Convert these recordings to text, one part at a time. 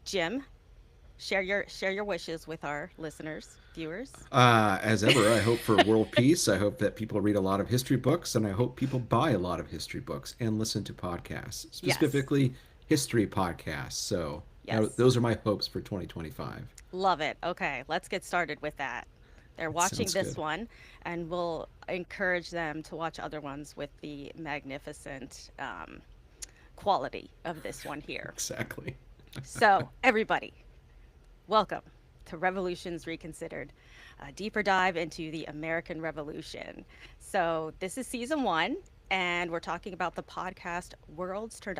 Jim, share your wishes with our listeners, viewers. As ever, I hope for world peace. I hope that people read a lot of history books, and I hope people buy a lot of history books and listen to podcasts, Yes. specifically history podcasts. So Yes. those are my hopes for 2025. Love it. Okay, let's get started with that. They're That watching sounds this good. one, and we'll encourage them to watch other ones with the magnificent quality of this one here. Exactly. So, everybody, welcome to Revolutions Reconsidered, a deeper dive into the American Revolution. So, this is season one, and we're talking about the podcast Worlds Turned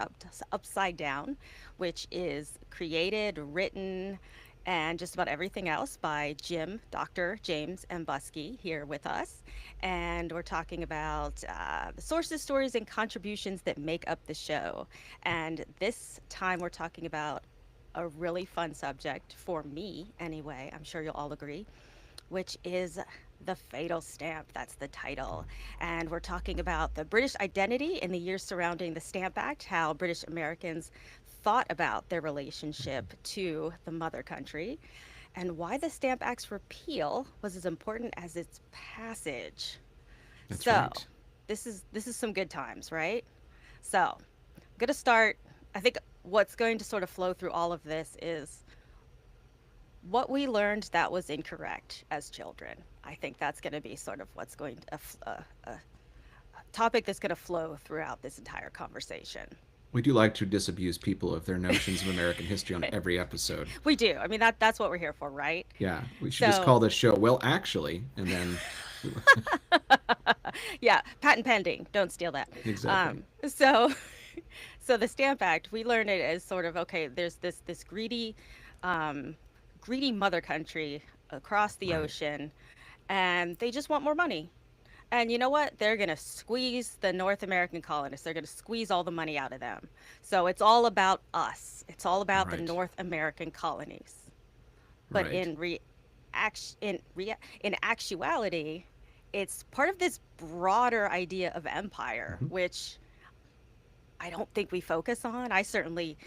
Upside Down, which is created, written, and just about everything else by Dr. James Ambuske here with us. And we're talking about the sources, stories, and contributions that make up the show. And this time we're talking about a really fun subject for me, anyway. I'm sure you'll all agree, which is the fatal stamp. That's the title. And we're talking about the British identity in the years surrounding the Stamp Act, how British Americans thought about their relationship to the mother country, and why the Stamp Act's repeal was as important as its passage. That's So, right. this is some good times, right? So, I'm going to start. I think what's going to sort of flow through all of this is what we learned that was incorrect as children. I think that's going to be sort of what's going to a topic that's going to flow throughout this entire conversation. We do like to disabuse people of their notions of American history on every episode. We do. I mean that's what we're here for, right? Yeah, we should just So, call this show "Well, Actually," and then yeah, patent pending. Don't steal that. exactly. So so the Stamp Act, we learn it as sort of okay, there's this um greedy mother country across the Right. ocean, and they just want more money. And you know what? They're going to squeeze the North American colonists. They're going to squeeze all the money out of them. So it's all about us. It's all about the Right. North American colonies. But Right. in actuality, it's part of this broader idea of empire, Mhm. which I don't think we focus on. I certainly,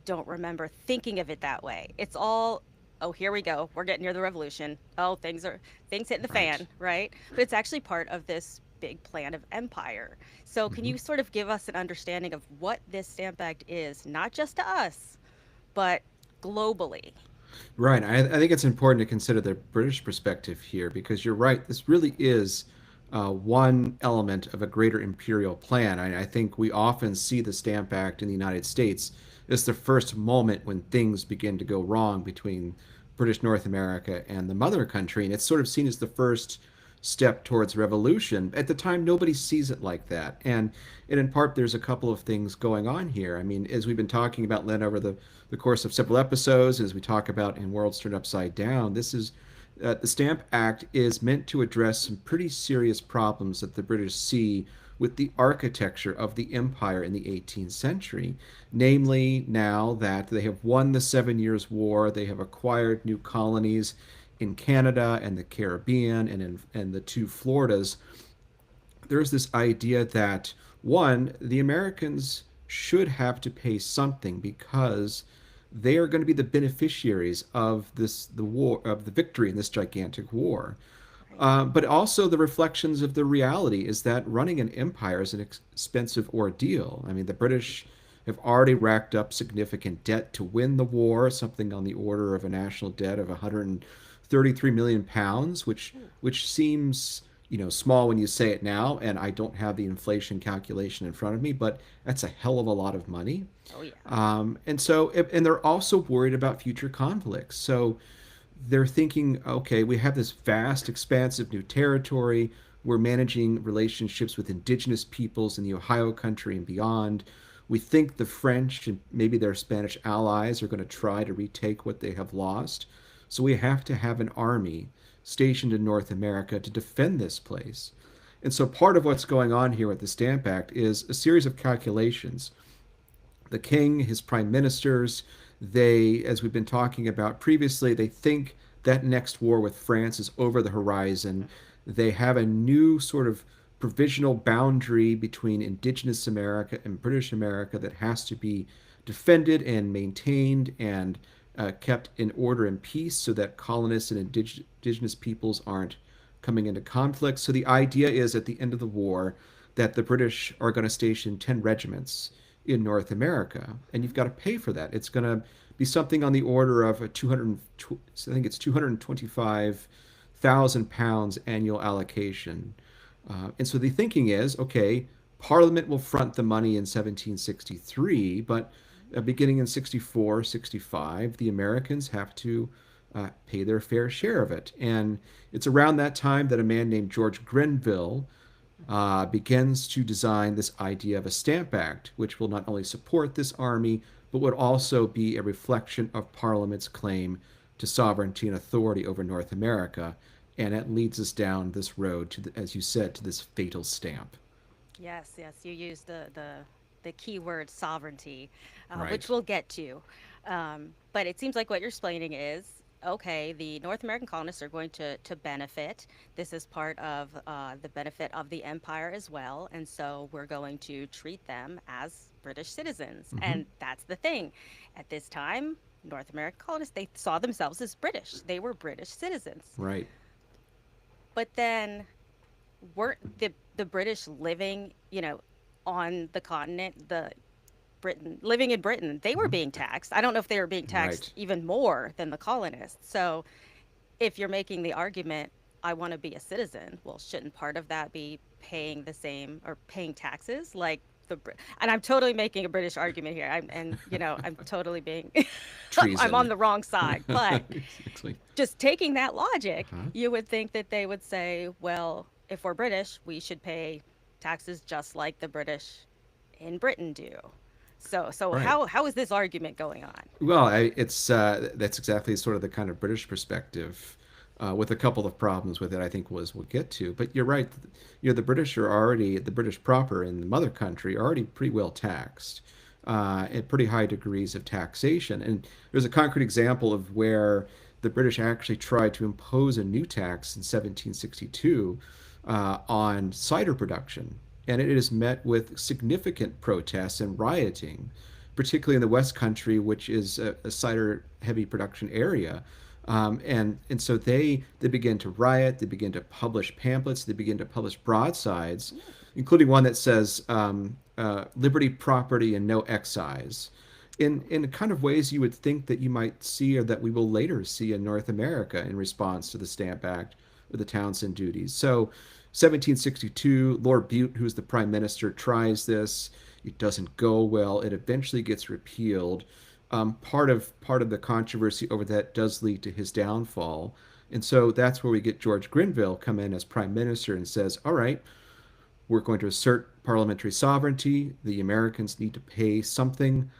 don't remember thinking of it that way. It's all, oh, here we go. We're getting near the revolution. Oh, things hitting the Right. fan, right? But it's actually part of this big plan of empire. So can Hmm. you sort of give us an understanding of what this Stamp Act is, not just to us, but globally? Right. I think it's important to consider the British perspective here because you're right. This really is one element of a greater imperial plan. I think we often see the Stamp Act in the United States as the first moment when things begin to go wrong between British North America and the mother country. And it's sort of seen as the first step towards revolution. At the time, nobody sees it like that. And in part, there's a couple of things going on here. I mean, as we've been talking about, Lynn, over the course of several episodes, as we talk about in Worlds Turned Upside Down, this is the Stamp Act is meant to address some pretty serious problems that the British see with the architecture of the empire in the 18th century. Namely, now that they have won the Seven Years' War, they have acquired new colonies in Canada and the Caribbean and the two Floridas. There's this idea that, one, the Americans should have to pay something because they are going to be the beneficiaries of the war, of the victory in this gigantic war. Right. But also the reflections of the reality is that running an empire is an expensive ordeal. I mean, the British have already racked up significant debt to win the war, something on the order of a national debt of 133 million pounds, Ooh. which seems small when you say it now, and I don't have the inflation calculation in front of me, but that's a hell of a lot of money. Oh yeah. And they're also worried about future conflicts. So they're thinking, okay, we have this vast, expansive new territory. We're managing relationships with indigenous peoples in the Ohio country and beyond. We think the French and maybe their Spanish allies are going to try to retake what they have lost. So we have to have an army stationed in North America to defend this place. And so part of what's going on here with the Stamp Act is a series of calculations. The king, his prime ministers, they, as we've been talking about previously, they think that next war with France is over the horizon. They have a new sort of provisional boundary between indigenous America and British America that has to be defended and maintained. And kept in order and peace so that colonists and indigenous peoples aren't coming into conflict. So the idea is at the end of the war that the British are going to station 10 regiments in North America, and you've got to pay for that. It's going to be something on the order of a 200, I think it's 225,000 pounds annual allocation. And so the thinking is, okay, Parliament will front the money in 1763, but beginning in 64, 65, the Americans have to pay their fair share of it. And it's around that time that a man named George Grenville begins to design this idea of a Stamp Act, which will not only support this army, but would also be a reflection of Parliament's claim to sovereignty and authority over North America. And it leads us down this road to, as you said, to this fatal stamp. Yes, yes, you use the key word sovereignty, which Right. we'll get to. But it seems like what you're explaining is okay, the North American colonists are going to benefit. This is part of the benefit of the empire as well. And so we're going to treat them as British citizens. Mm-hmm. And that's the thing. At this time, North American colonists, they saw themselves as British. They were British citizens. Right. But then weren't the British living, on the continent, the Britain, living in Britain, they were Mm-hmm. being taxed. I don't know if they were being taxed Right. even more than the colonists. So if you're making the argument, I want to be a citizen, well, shouldn't part of that be paying the same or paying taxes like and I'm totally making a British argument here. I'm totally being I'm on Treason. the wrong side, but Exactly. just taking that logic, Uh-huh. you would think that they would say, well, if we're British, we should pay taxes just like the British in Britain do. So Right. how is this argument going on? Well, it's that's exactly sort of the kind of British perspective, with a couple of problems with it. I think was we'll get to, but you're right. The British are already the British proper in the mother country are already pretty well taxed, at pretty high degrees of taxation. And there's a concrete example of where the British actually tried to impose a new tax in 1762 on cider production, and it is met with significant protests and rioting, particularly in the West Country, which is a cider heavy production area. And so they begin to riot. They begin to publish pamphlets. They begin to publish broadsides, including one that says "Liberty, property, and no excise." In kind of ways you would think that you might see or that we will later see in North America in response to the Stamp Act or the Townshend duties. So 1762, Lord Bute, who's the prime minister, tries this. It doesn't go well. It eventually gets repealed. Part of the controversy over that does lead to his downfall, and so that's where we get George Grenville come in as prime minister and says, "All right, we're going to assert parliamentary sovereignty. The Americans need to pay something.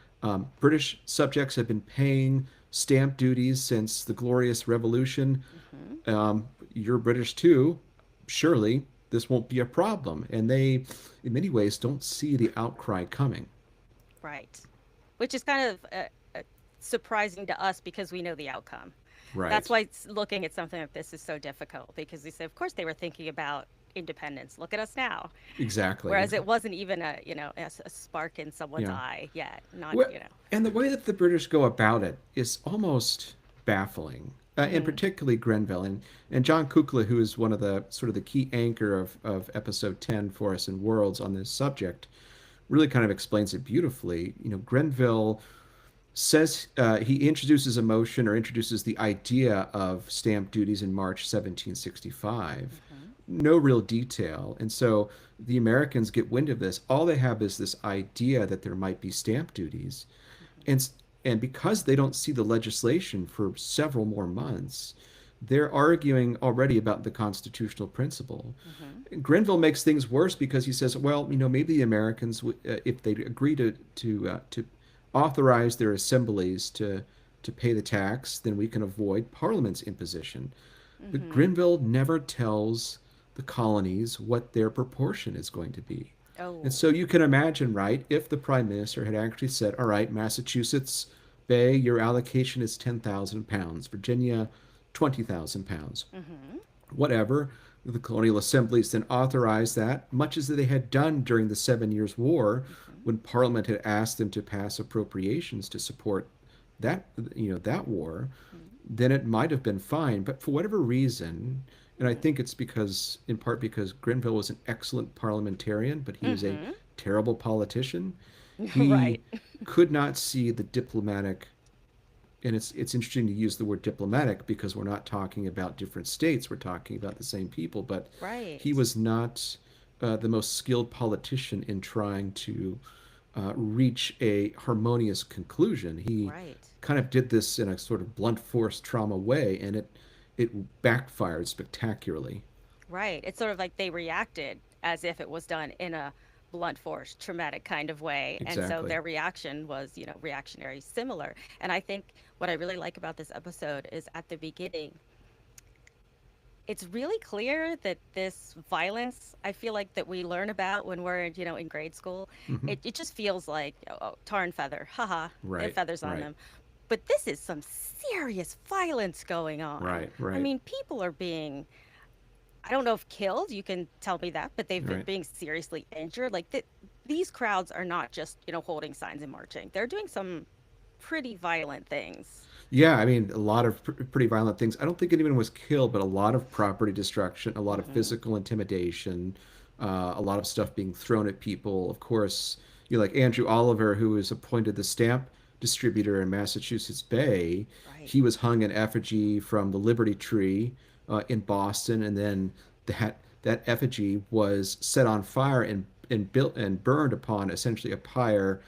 British subjects have been paying stamp duties since the Glorious Revolution. Hmm. You're British too. Surely this won't be a problem." And they, in many ways, don't see the outcry coming. Right. Which is kind of surprising to us because we know the outcome. That's Right. why looking at something like this is so difficult because we say, of course, they were thinking about independence. Look at us now. Exactly. Whereas it wasn't even a spark in someone's Yeah. eye yet. Not, Well, and the way that the British go about it is almost baffling, and Hmm. particularly Grenville and John Kukla, who is one of the sort of the key anchor of episode 10 for us in Worlds on this subject, really kind of explains it beautifully. Grenville says he introduces a motion or introduces the idea of stamp duties in March 1765. Hmm. No real detail. And so the Americans get wind of this. All they have is this idea that there might be stamp duties. Hmm. And, and because they don't see the legislation for several more months, they're arguing already about the constitutional principle. Hmm. Grenville makes things worse because he says, well, maybe the Americans, if they agree to authorize their assemblies to pay the tax, then we can avoid Parliament's imposition. But Hmm. Grenville never tells the colonies what their proportion is going to be. And Oh. so you can imagine, right, if the prime minister had actually said, all right, Massachusetts Bay, your allocation is 10,000 pounds, Virginia, 20,000 pounds, Hmm. whatever. The colonial assemblies then authorized that, much as they had done during the 7 Years' War Hmm. when Parliament had asked them to pass appropriations to support that that war, Mm-hmm. then it might have been fine. But for whatever reason, and I think it's because, in part, because Grenville was an excellent parliamentarian, but he was a Mm-hmm. terrible politician. He Right. could not see the diplomatic, and it's interesting to use the word diplomatic because we're not talking about different states, we're talking about the same people, but he Right. was not the most skilled politician in trying to reach a harmonious conclusion. He Right. kind of did this in a sort of blunt force trauma way, and it backfired spectacularly. Right. It's sort of like they reacted as if it was done in a blunt force, traumatic kind of way. And so Exactly. their reaction was, reactionary, similar. And I think what I really like about this episode is at the beginning, it's really clear that this violence, I feel like that we learn about when we're, in grade school, Mm-hmm. it just feels like, oh, tar and feather, haha, they have Right. feathers on Right. them. But this is some serious violence going on. Right. I Right. mean, people are being, I don't know if killed, you can tell me that, but they've been Right. being seriously injured. Like these crowds are not just, holding signs and marching. They're doing some pretty violent things. Yeah, I mean, a lot of pretty violent things. I don't think anyone was killed, but a lot of property destruction, a lot of Hmm. physical intimidation, a lot of stuff being thrown at people. Of course, like Andrew Oliver, who was appointed the stamp distributor in Massachusetts Bay, Right. he was hung in effigy from the Liberty Tree in Boston, and then that effigy was set on fire and built and burned upon essentially a pyre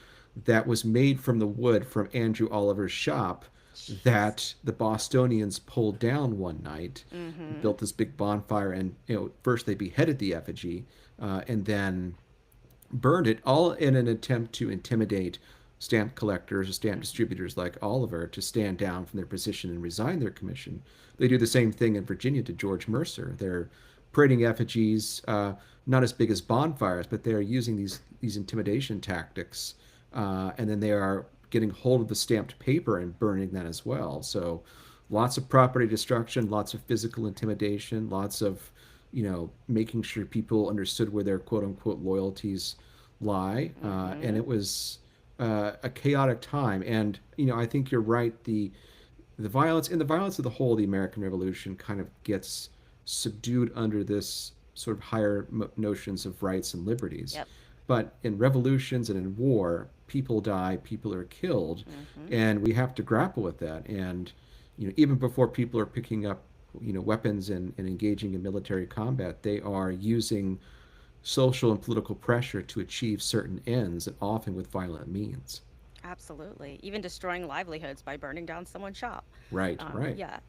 that was made from the wood from Andrew Oliver's shop Jeez. that the Bostonians pulled down one night, Hmm. built this big bonfire, and first they beheaded the effigy, and then burned it, all in an attempt to intimidate stamp collectors or stamp Hmm. distributors like Oliver to stand down from their position and resign their commission. They do the same thing in Virginia to George Mercer. They're parading effigies, not as big as bonfires, but they're using these intimidation tactics, and then they are getting hold of the stamped paper and burning that as well. So, lots of property destruction, lots of physical intimidation, lots of making sure people understood where their quote unquote loyalties lie. And Hmm. it was a chaotic time. And, I think you're right. The violence of the whole of the American Revolution kind of gets subdued under this sort of higher notions of rights and liberties. Yep. But in revolutions and in war, people die, people are killed, Hmm. and we have to grapple with that. And even before people are picking up weapons and engaging in military combat, they are using social and political pressure to achieve certain ends, and often with violent means. Absolutely. Even destroying livelihoods by burning down someone's shop. Right, right, Yeah,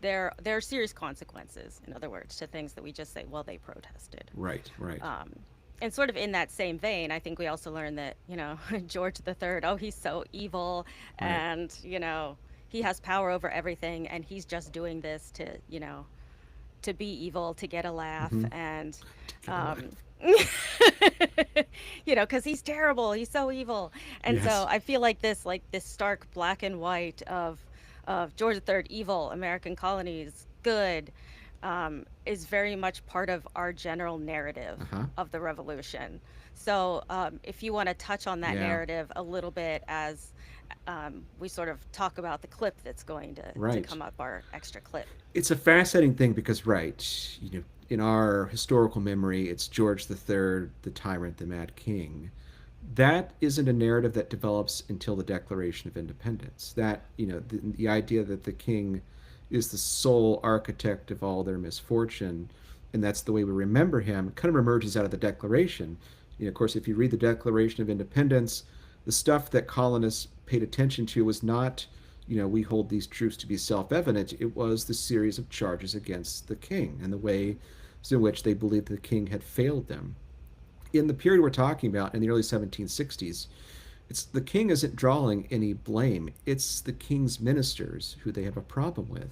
there are serious consequences, in other words, to things that we just say, well, they protested. right, right, Um, and sort of in that same vein, I think we also learned that, George the Third, oh, he's so evil right. and, he has power over everything and he's just doing this to, to be evil, to get a laugh Mm-hmm. and To get a um laugh. cuz he's terrible, he's so evil. And so Yes. I feel like this stark black and white of George the Third, evil, American colonies, good, is very much part of our general narrative Uh huh. of the revolution. So, if you want to touch on that Yeah. narrative a little bit as we sort of talk about the clip that's going to Right. come up, our extra clip. It's a fascinating thing because, right, in our historical memory, it's George the Third, the tyrant, the Mad King. That isn't a narrative that develops until the Declaration of Independence. That, the idea that the king is the sole architect of all their misfortune, and that's the way we remember him, kind of emerges out of the Declaration. Of course, if you read the Declaration of Independence, the stuff that colonists paid attention to was not, we hold these truths to be self evident. It was the series of charges against the king and the way in which they believed the king had failed them. In the period we're talking about, in the early 1760s, it's the king isn't drawing any blame. It's the king's ministers who they have a problem with.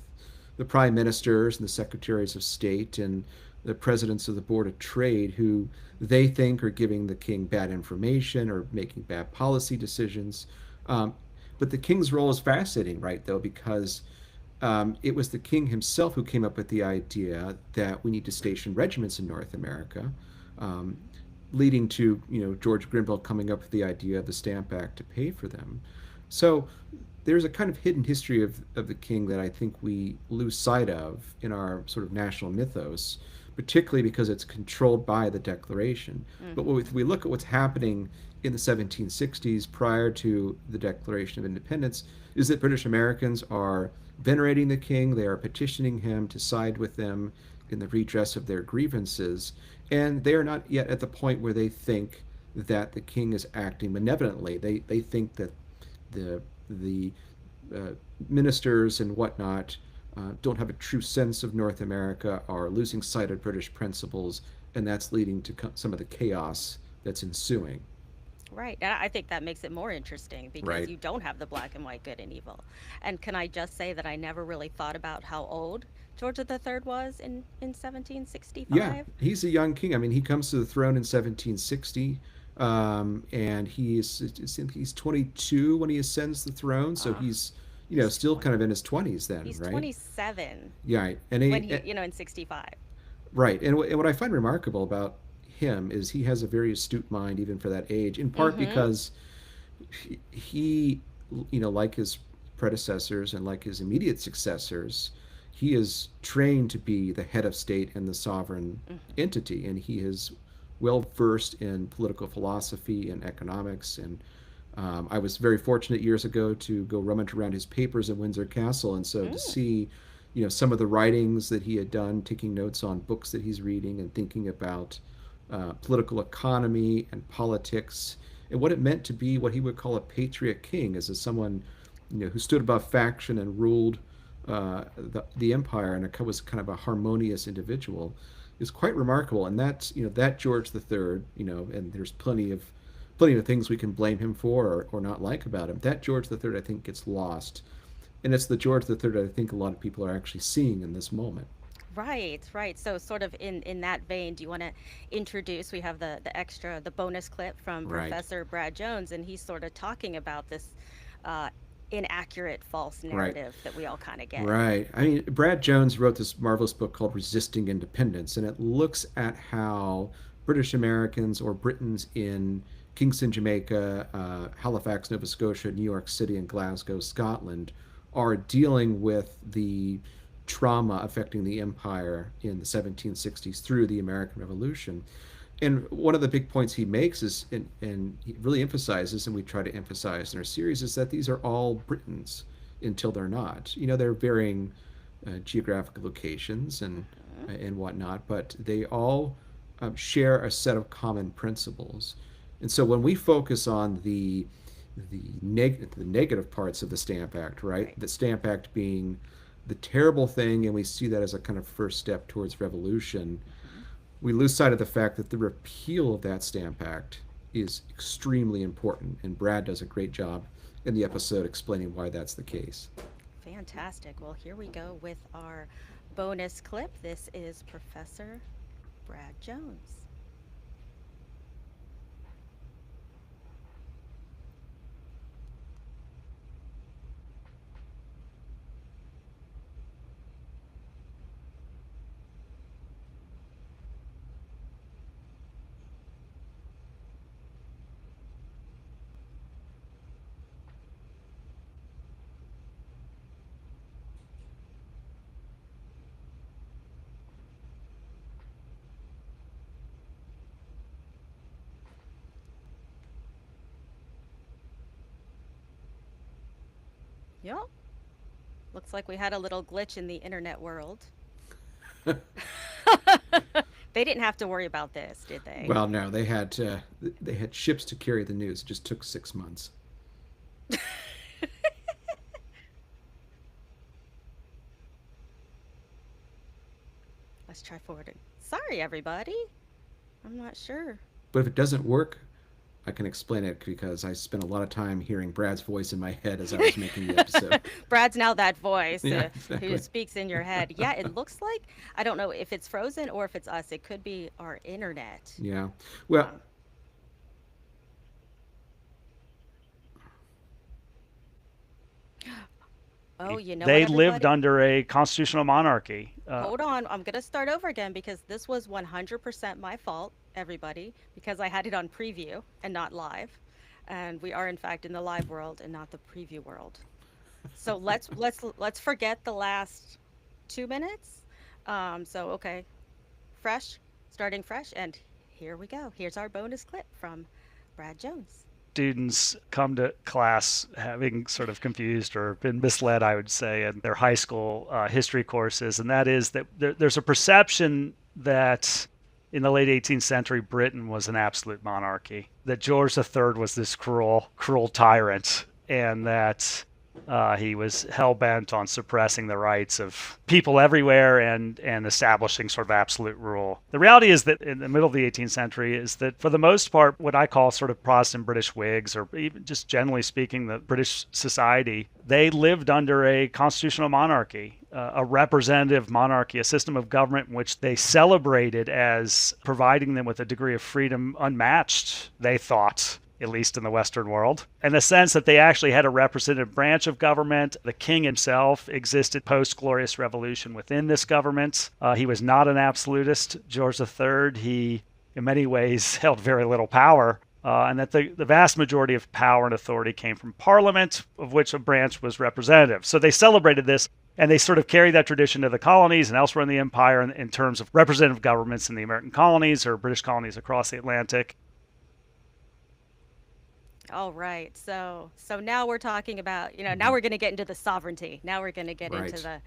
The prime ministers and the secretaries of state and the presidents of the board of trade who they think are giving the king bad information or making bad policy decisions. Um, but the king's role is fascinating, right, though, because it was the king himself who came up with the idea that we need to station regiments in North America, um, leading to George Grenville coming up with the idea of the Stamp Act to pay for them. So there's a kind of hidden history of the king that I think we lose sight of in our sort of national mythos, particularly because it's controlled by the Declaration. But if Mm-hmm. we look at what's happening in the 1760s prior to the Declaration of Independence, is that British Americans are venerating the king, they are petitioning him to side with them in the redress of their grievances, and they are not yet at the point where they think that the king is acting benevolently. They think that the uh, ministers and whatnot don't have a true sense of North America, are losing sight of British principles, and that's leading to some of the chaos that's ensuing. Right. And I think that makes it more interesting because Right? you don't have the black and white good and evil. And can I just say that I never really thought about how old George III was in Yeah, 1765? he's a young king. I mean, he comes to the throne in 1760, and he's 22 when he ascends the throne. So Ah, he's he's still kind 20. of in his 20s then, He's right? 27 Yeah, and when in 65. right. And what I find remarkable about him is he has a very astute mind even for that age. In part Mm-hmm. because he, like his predecessors and like his immediate successors, he is trained to be the head of state and the sovereign Mm-hmm. entity, and he is well versed in political philosophy and economics. And I was very fortunate years ago to go rummage around his papers at Windsor Castle, and so to Mm, see, some of the writings that he had done, taking notes on books that he's reading, and thinking about political economy and politics, and what it meant to be what he would call a patriot king, as someone who stood above faction and ruled the empire, and was kind of a harmonious individual, is quite remarkable. And that's that George III, and there's plenty of things we can blame him for or not like about him. That George III, I think, gets lost, and it's the George III I think a lot of people are actually seeing in this moment. right, right. So sort of in that vein, do you want to introduce, we have the bonus clip from Right. Professor Brad Jones, and he's sort of talking about this uh, inaccurate false Right. narrative that we all kind of get. Right. I mean, Brad Jones wrote this marvelous book called Resisting Independence, and it looks at how British Americans or Britons in Kingston, Jamaica, Halifax, Nova Scotia, New York City, and Glasgow, Scotland, are dealing with the trauma affecting the empire in the 1760s through the American Revolution. And one of the big points he makes is, and he really emphasizes, and we try to emphasize in our series, is that these are all Britons until they're not. They're varying geographic locations Mhm. and whatnot, but they all share a set of common principles. And so when we focus on the negative parts of the Stamp Act, right? Right. The Stamp Act being the terrible thing, and we see that as a kind of first step towards revolution, Mhm. we lose sight of the fact that the repeal of that Stamp Act is extremely important, and Brad does a great job in the episode explaining why that's the case. Fantastic. Well, here we go with our bonus clip. This is Professor Brad Jones. Yep. Looks like we had a little glitch in the internet world. They didn't have to worry about this, did they? Well, no, they had ships to carry the news. It just took 6 months. Let's try forwarding. Sorry, everybody. I'm not sure. But if it doesn't work, I can explain it because I spent a lot of time hearing Brad's voice in my head as I was making the episode. Brad's now that voice Yeah, who exactly. speaks in your head. Yeah, it looks like, I don't know if it's frozen or if it's us. It could be our internet. Yeah. Well, Um, oh, you know what, They lived everybody? under a constitutional monarchy. Hold on. I'm going to start over again because this was 100% my fault, everybody, because I had it on preview and not live. and we are in fact in the live world and not the preview world. So let's forget the last 2 minutes. So okay, fresh, starting fresh, and here we go. Here's our bonus clip from Brad Jones. Students come to class having sort of confused or been misled, I would say, in their high school history courses, and that is that there's a perception that in the late 18th century, Britain was an absolute monarchy, that George III was this cruel tyrant, and that he was hell bent on suppressing the rights of people everywhere and establishing sort of absolute rule. The reality is that in the middle of the 18th century is that for the most part, what I call sort of Protestant British Whigs, or even just generally speaking, the British society, they lived under a constitutional monarchy, a representative monarchy, a system of government in which they celebrated as providing them with a degree of freedom unmatched, they thought, at least in the Western world, in the sense that they actually had a representative branch of government. The king himself existed post-Glorious Revolution within this government. He was not an absolutist. George III, he in many ways held very little power, and that the vast majority of power and authority came from Parliament, of which a branch was representative. So they celebrated this, and they sort of carried that tradition to the colonies and elsewhere in the empire in terms of representative governments in the American colonies or British colonies across the Atlantic. All right. So now we're talking about, now we're going to get into the sovereignty. Now we're going to get into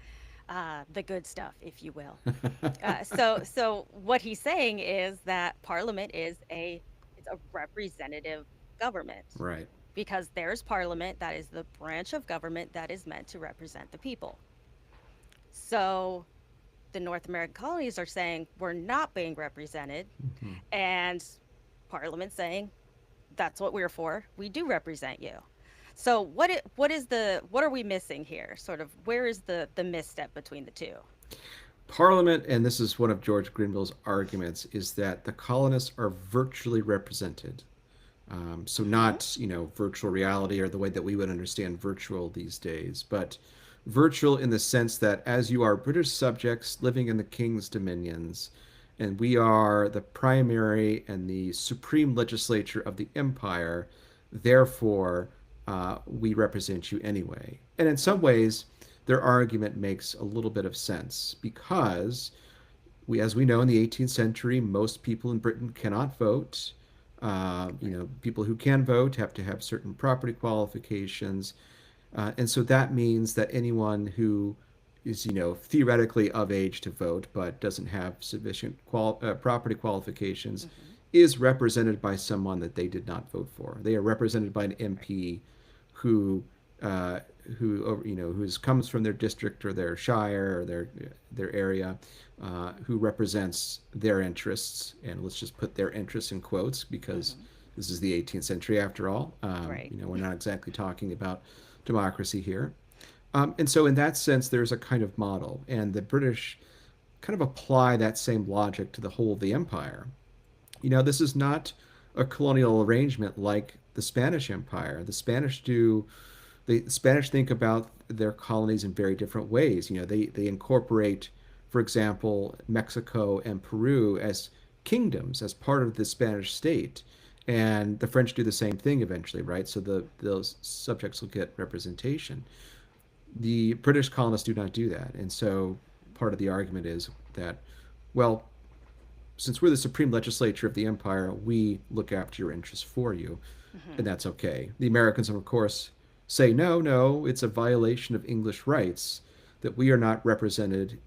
Right. the good stuff, if you will. So what he's saying is that Parliament it's a representative government Right. because there's Parliament, that is the branch of government that is meant to represent the people. So the North American colonies are saying we're not being represented, Mhm. and Parliament saying that's what we're for. We do represent you. So what are we missing here? Sort of where is the misstep between the two? Parliament, and this is one of George Grenville's arguments, is that the colonists are virtually represented. So Hmm. not, virtual reality or the way that we would understand virtual these days, but virtual in the sense that as you are British subjects living in the king's dominions, and we are the primary and the supreme legislature of the empire, therefore we represent you anyway. And in some ways, their argument makes a little bit of sense because as we know, in the 18th century, most people in Britain cannot vote. Right. People who can vote have to have certain property qualifications, and so that means that anyone who is, theoretically of age to vote but doesn't have sufficient property qualifications Hmm. is represented by someone that they did not vote for. They are represented by an Right. MP who who comes from their district or their shire or their area, who represents their interests, and let's just put their interests in quotes because Hmm. this is the 18th century after all. Right. We're not exactly talking about democracy here, and so in that sense, there's a kind of model, and the British kind of apply that same logic to the whole of the empire. This is not a colonial arrangement like the Spanish Empire. The Spanish think about their colonies in very different ways. They incorporate, for example, Mexico and Peru as kingdoms, as part of the Spanish state. And the French do the same thing eventually, right? So those subjects will get representation. The British colonists do not do that. And so part of the argument is that, well, since we're the supreme legislature of the empire, we look after your interests for you, and Hmm. that's okay. The Americans, of course, say, no, no, it's a violation of English rights that we are not represented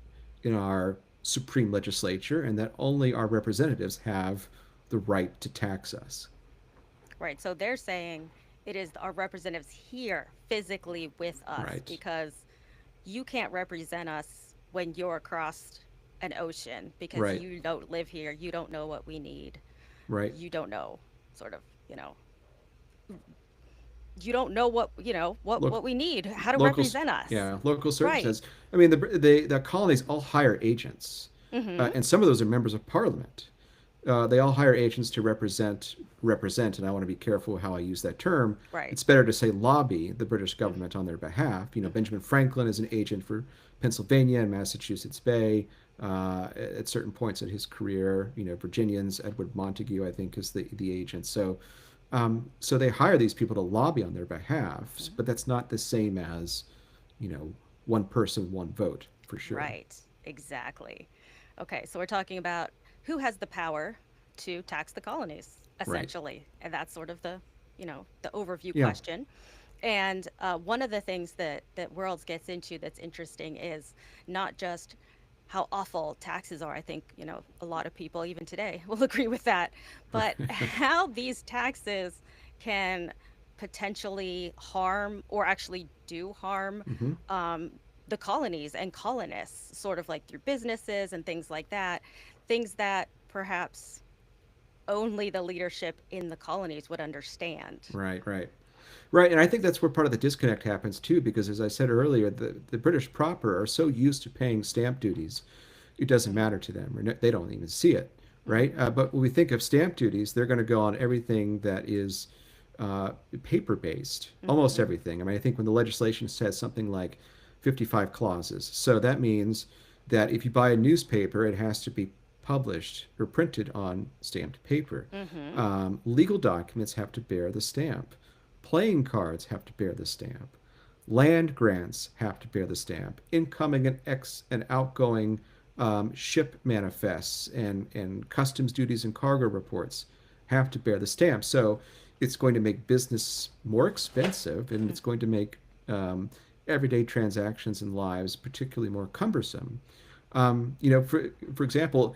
in our supreme legislature and that only our representatives have the right to tax us. Right. So they're saying it is our representatives here physically with us Right, because you can't represent us when you're across an ocean because right, you don't live here. You don't know what we need. right. You don't know sort of, you don't know what Look, we need, how to locals, represent us. yeah, local Right. services. I mean, the colonies all hire agents, Mm-hmm. and some of those are members of parliament. They all hire agents to represent, and I want to be careful how I use that term. Right. It's better to say lobby the British Mm-hmm. government on their behalf. Mm-hmm. Benjamin Franklin is an agent for Pennsylvania and Massachusetts Bay. At certain points in his career, Virginians, Edward Montague, I think, is the agent. So So they hire these people to lobby on their behalf, Mhm. but that's not the same as, you know, one person, one vote for sure. Right, exactly. Okay, so we're talking about who has the power to tax the colonies, Right. essentially. And that's sort of the overview Yeah. question. And one of the things that Worlds gets into that's interesting is not just how awful taxes are. I think, a lot of people, even today, will agree with that, but how these taxes can potentially harm or actually do harm Hmm. um, the colonies and colonists, sort of like through businesses and things like that, things that perhaps only the leadership in the colonies would understand. Right. Right. Right, and I think that's where part of the disconnect happens too, because as I said earlier, the British proper are so used to paying stamp duties, it doesn't Hmm. matter to them, or they don't even see it, Hmm. right? But when we think of stamp duties, they're going to go on everything that is paper based, almost Hmm. everything. I mean, I think when the legislation says something like 55 clauses, so that means that if you buy a newspaper, it has to be published or printed on stamped paper. Hmm. Legal documents have to bear the stamp. Playing cards have to bear the stamp. Land grants have to bear the stamp. Incoming and outgoing ship manifests and customs duties and cargo reports have to bear the stamp. So it's going to make business more expensive, and it's going to make um, everyday transactions and lives particularly more cumbersome. For example,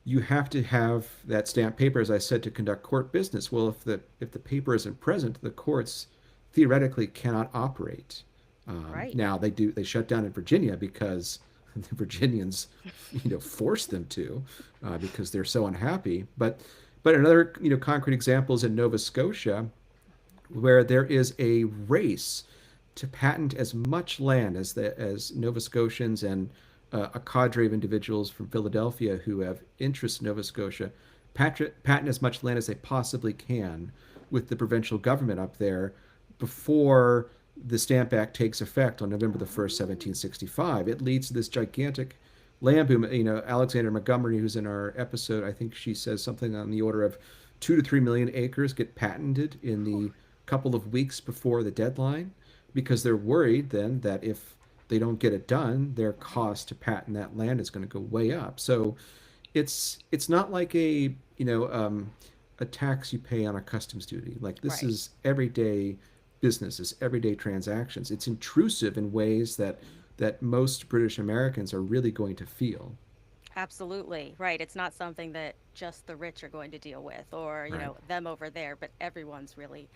you have to have that stamped paper, as I said, to conduct court business. Well, if the paper isn't present, the courts theoretically cannot operate. Right. Now they shut down in Virginia because the Virginians, forced them to, because they're so unhappy. But another concrete example is in Nova Scotia, where there is a race to patent as much land as Nova Scotians and a cadre of individuals from Philadelphia who have interests in Nova Scotia patent as much land as they possibly can with the provincial government up there before the Stamp Act takes effect on November the 1st, Oh. 1765. It leads to this gigantic land boom. Alexander Montgomery, who's in our episode, I think she says something on the order of 2 to 3 million acres get patented in Whew. the couple of weeks before the deadline because they're worried then that if they don't get it done, their cost to patent that land is going to go way up. So it's not like a tax you pay on a customs duty. Like this Right. is everyday business, it's everyday transactions. It's intrusive in ways that most British Americans are really going to feel. Absolutely. Right. It's not something that just the rich are going to deal with or, Right. them over there, but everyone's really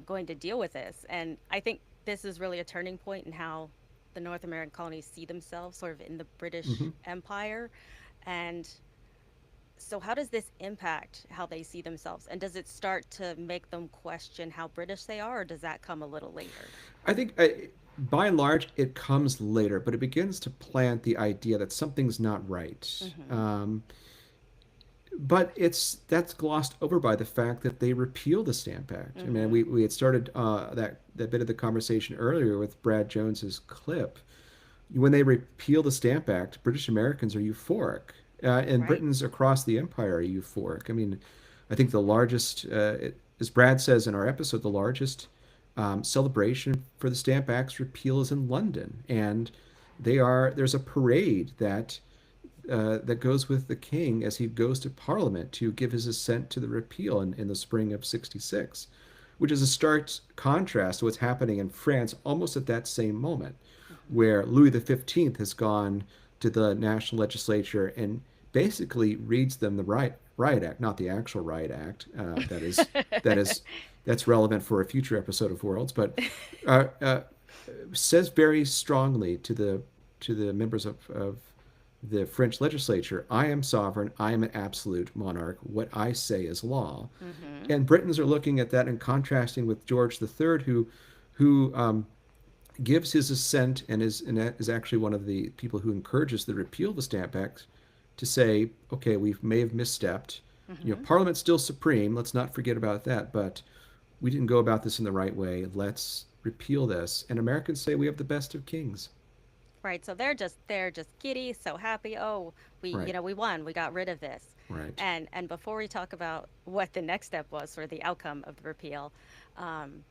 going to deal with this. And I think this is really a turning point in how the North American colonies see themselves sort of in the Mm-hmm. British Empire. And so, how does this impact how they see themselves? And does it start to make them question how British they are, or does that come a little later? I think by and large it comes later, but it begins to plant the idea that something's not right. Hmm. But that's glossed over by the fact that they repeal the Stamp Act. I mean, Hmm. we had started that bit of the conversation earlier with Brad Jones's clip. When they repeal the Stamp Act, British Americans are euphoric, and Right. Britons across the empire are euphoric. I mean, I think the largest, as Brad says in our episode, the largest celebration for the Stamp Act's repeal is in London, and there's a parade that goes with the king as he goes to Parliament to give his assent to the repeal in the spring of '66, which is a stark contrast to what's happening in France almost at that same moment, Hmm. where Louis XV has gone to the national legislature and basically reads them the riot act, not the actual riot act. That is that's relevant for a future episode of Worlds, but uh, uh, says very strongly to the members of the French legislature, I am sovereign, I am an absolute monarch, what I say is law. Hmm. And Britons are looking at that and contrasting with George III, who gives his assent and is actually one of the people who encourages the repeal of the Stamp Act to say, okay, we may have misstepped. Hmm. Parliament's still supreme. Let's not forget about that. But we didn't go about this in the right way. Let's repeal this. And Americans say we have the best of kings. Right. So they're just giddy, so happy. Oh, we Right. we won. We got rid of this. Right. And before we talk about what the next step was or the outcome of the repeal, um,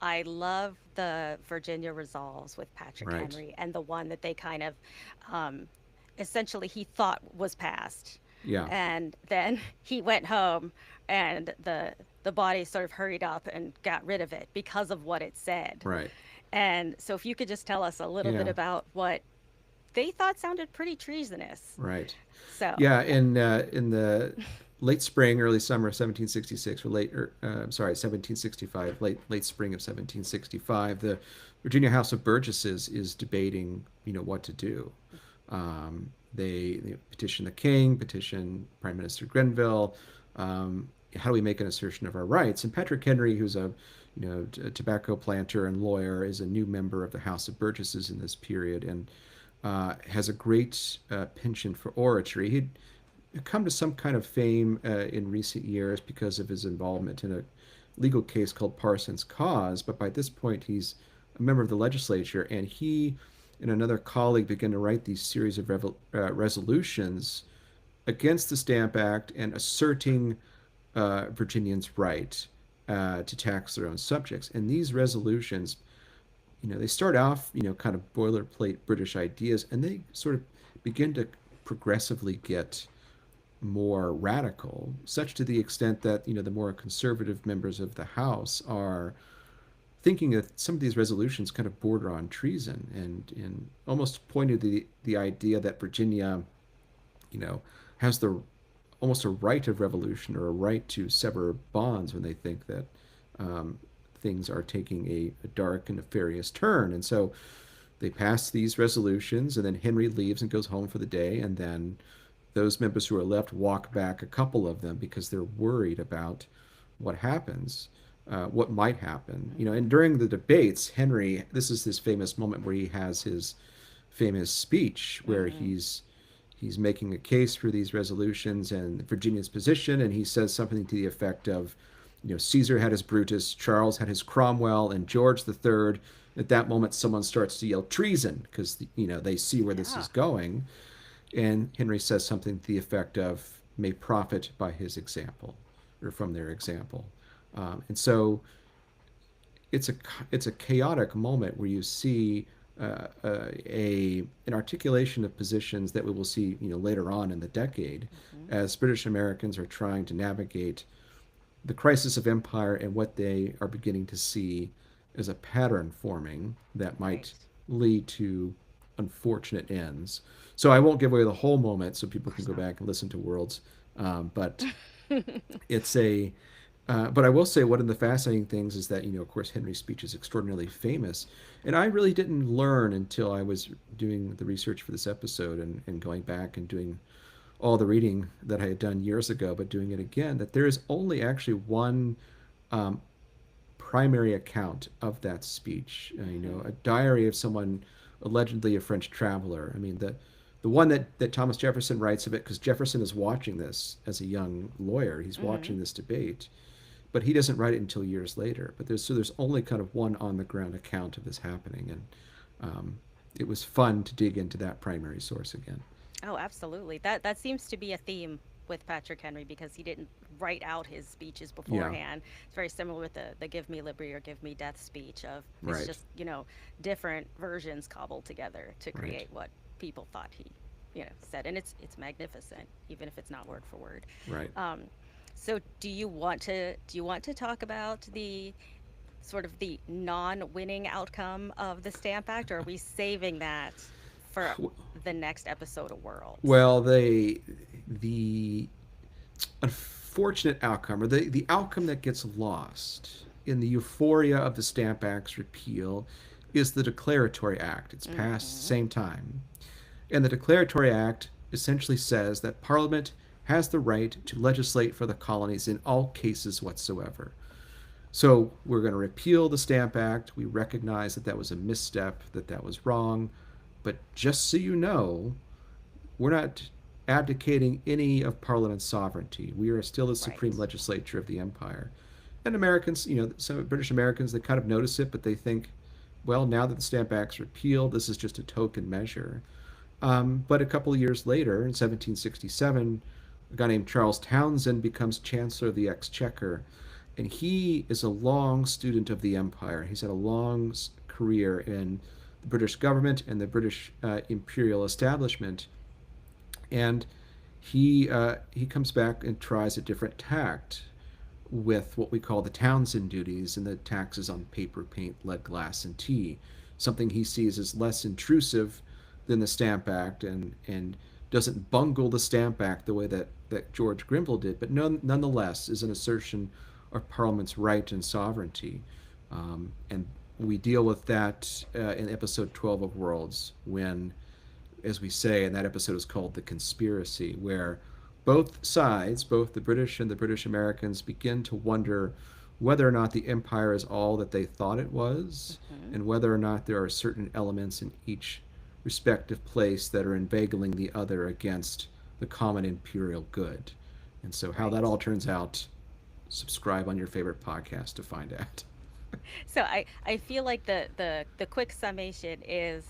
I love the Virginia resolves with Patrick Right. Henry and the one that they kind of um, essentially he thought was passed. Yeah. And then he went home and the body sort of hurried up and got rid of it because of what it said. Right. And so if you could just tell us a little bit Yeah. about what they thought sounded pretty treasonous. Right. So, Yeah. In the late spring, early summer of 1766, or sorry, 1765, late spring of 1765, the Virginia House of Burgesses is debating, what to do. They petition the king, petition Prime Minister Grenville. How do we make an assertion of our rights? And Patrick Henry, who's a tobacco planter and lawyer, is a new member of the House of Burgesses in this period, and has a great penchant for oratory. He'd come to some kind of fame in recent years because of his involvement in a legal case called Parsons' Cause, but by this point he's a member of the legislature, and he and another colleague began to write these series of resolutions against the Stamp Act and asserting Virginians' right to tax their own subjects. And these resolutions, they start off, kind of boilerplate British ideas, and they sort of begin to progressively get more radical, such to the extent that, the more conservative members of the House are thinking that some of these resolutions kind of border on treason, and almost pointed to the idea that Virginia, you know, has the almost a right of revolution or a right to sever bonds when they think that um, things are taking a dark and nefarious turn. And so they pass these resolutions, and then Henry leaves and goes home for the day, and then those members who are left walk back, a couple of them, because they're worried about what happens, what might happen. And during the debates, Henry, this is this famous moment where he has his famous speech where mm-hmm. he's making a case for these resolutions and Virginia's position, and he says something to the effect of, Caesar had his Brutus, Charles had his Cromwell, and George the Third. At that moment, someone starts to yell treason because they see where this Yeah. is going, and Henry says something to the effect of may profit by his example, or from their example. And so it's a it's a chaotic moment where you see an articulation of positions that we will see later on in the decade, Mm-hmm. as British Americans are trying to navigate the crisis of empire and what they are beginning to see as a pattern forming that might Right. lead to unfortunate ends. So I won't give away the whole moment so Of people can course go not. back and listen to Worlds. But it's a but I will say one of the fascinating things is that, of course, Henry's speech is extraordinarily famous. And I really didn't learn until I was doing the research for this episode, and going back and doing all the reading that I had done years ago, but doing it again, that there is only actually one um, primary account of that speech. Mm-hmm. A diary of someone, allegedly a French traveler. I mean, the one that Thomas Jefferson writes of it, because Jefferson is watching this as a young lawyer. He's Mm-hmm. watching this debate, but he doesn't write it until years later. But there's only kind of one on the ground account of this happening, and it was fun to dig into that primary source again. Oh, absolutely. That seems to be a theme with Patrick Henry because he didn't write out his speeches Yeah, beforehand. It's very similar with the "Give me liberty or give me death" speech. Of it's right, just different versions cobbled together to right, create what people thought he said, and it's magnificent, even if it's not word for word. right. Um, so do you want to talk about the sort of the non-winning outcome of the Stamp Act, or are we saving that for the next episode of Worlds? Well, the unfortunate outcome, or the outcome that gets lost in the euphoria of the Stamp Act's repeal, is the Declaratory Act. It's passed at the Mm-hmm. same time. And the Declaratory Act essentially says that Parliament has the right to legislate for the colonies in all cases whatsoever. So we're going to repeal the Stamp Act. We recognize that that was a misstep, that that was wrong. But just so you know, we're not abdicating any of Parliament's sovereignty. We are still the Right. supreme legislature of the empire. And Americans, some British Americans, they kind of notice it, but they think, well, now that the Stamp Act's repealed, this is just a token measure. But a couple of years later, in 1767, a guy named Charles Townshend becomes Chancellor of the Exchequer, and he is a long student of the empire. He's had a long career in the British government and the British imperial establishment, and he comes back and tries a different tact with what we call the Townsend duties and the taxes on paper, paint, lead, glass, and tea, something he sees as less intrusive than the Stamp Act, and doesn't bungle the Stamp Act the way that George Grimble did, but nonetheless is an assertion of Parliament's right and sovereignty. And we deal with that in episode 12 of Worlds, when, as we say, and that episode is called The Conspiracy, where both sides, both the British and the British Americans, begin to wonder whether or not the empire is all that they thought it was, Hmm. and whether or not there are certain elements in each respective place that are inveigling the other against the common imperial good. And so, how that Right. all turns out, subscribe on your favorite podcast to find out. So I feel like the quick summation is,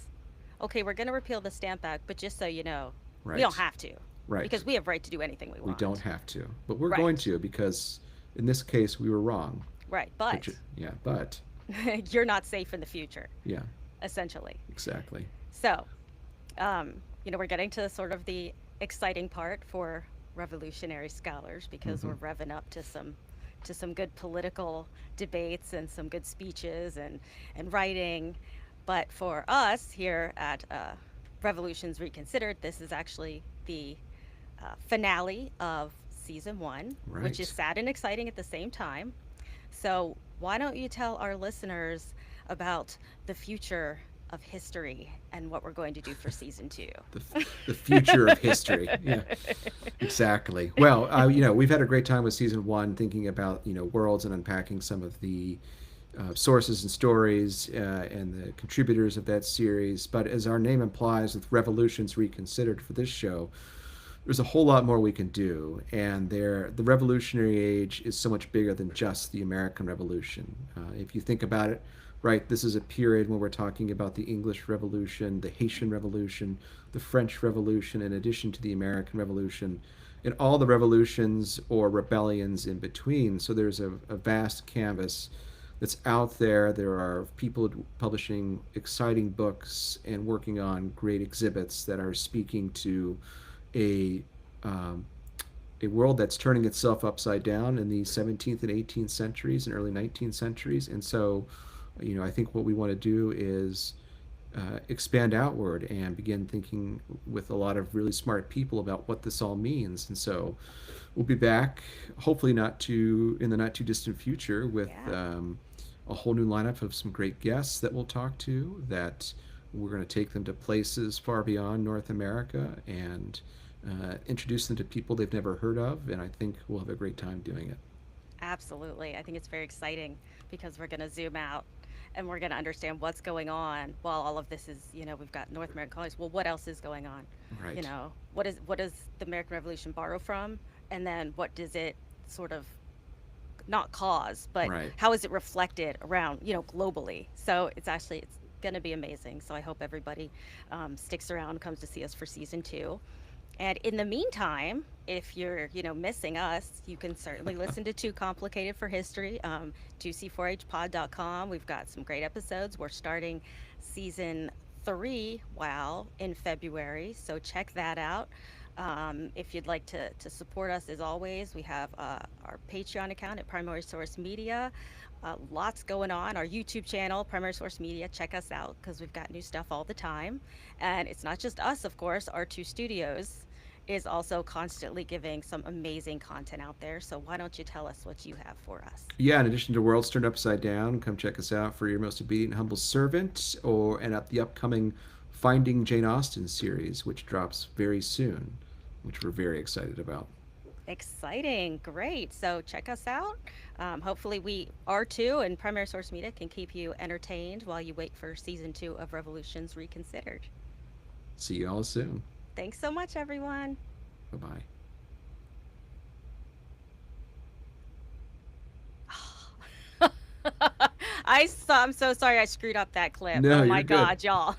okay, we're going to repeal the Stamp Act, but just so you know, we don't Right, have to, right. because we have right to do anything we We don't want. have to, but we're going Right. to, because in this case we were wrong. Right. But But yeah, but you're not safe in the future, yeah, essentially. exactly. So, we're getting to sort of the exciting part for revolutionary scholars, because Hmm. we're revving up to some good political debates and some good speeches and writing. But for us here at Revolutions Reconsidered, this is actually the finale of season one, which is Right. sad and exciting at the same time. So, why don't you tell our listeners about the future of history and what we're going to do for season two? The, the future of history. Yeah, exactly. Well, we've had a great time with season one, thinking about worlds and unpacking some of the sources and stories and the contributors of that series. But as our name implies, with Revolutions Reconsidered for this show, there's a whole lot more we can do, and the Revolutionary Age is so much bigger than just the American Revolution. If you think about it, right, this is a period when we're talking about the English Revolution, the Haitian Revolution, the French Revolution, in addition to the American Revolution, and all the revolutions or rebellions in between. So there's a vast canvas that's out there. There are people publishing exciting books and working on great exhibits that are speaking to a um, a world that's turning itself upside down in the 17th and 18th centuries and early 19th centuries. And so, I think what we want to do is expand outward and begin thinking with a lot of really smart people about what this all means. And so, we'll be back, hopefully not too in the not too distant future, with Yeah. a whole new lineup of some great guests that we'll talk to. That we're going to take them to places far beyond North America and introduce them to people they've never heard of, and I think we'll have a great time doing it. Absolutely. I think it's very exciting because we're going to zoom out and we're going to understand what's going on while all of this is, we've got North American colonies. Well, what else is going on? Right, What does the American Revolution borrow from? And then what does it sort of not cause, but right. how is it reflected around, globally? So it's going to be amazing. So I hope everybody sticks around, comes to see us for season two. And in the meantime, if you're, missing us, you can certainly listen to Too Complicated for History, 2c4hpod.com. We've got some great episodes. We're starting season three, wow, in February. So check that out. If you'd like to support us, as always, we have our Patreon account at Primary Source Media. Lots going on. Our YouTube channel, Primary Source Media, check us out because we've got new stuff all the time. And it's not just us, of course. Our two studios is also constantly giving some amazing content out there. So why don't you tell us what you have for us? Yeah, in addition to Worlds Turned Upside Down, come check us out for Your Most Obedient and Humble Servant, and up the upcoming Finding Jane Austen series, which drops very soon, which we're very excited about. Exciting. Great. So check us out. Hopefully, we are too, and Primary Source Media can keep you entertained while you wait for season two of Revolutions Reconsidered. See you all soon. Thanks so much, everyone. Bye bye. I'm so sorry I screwed up that clip. No, Oh you're my good. God, y'all.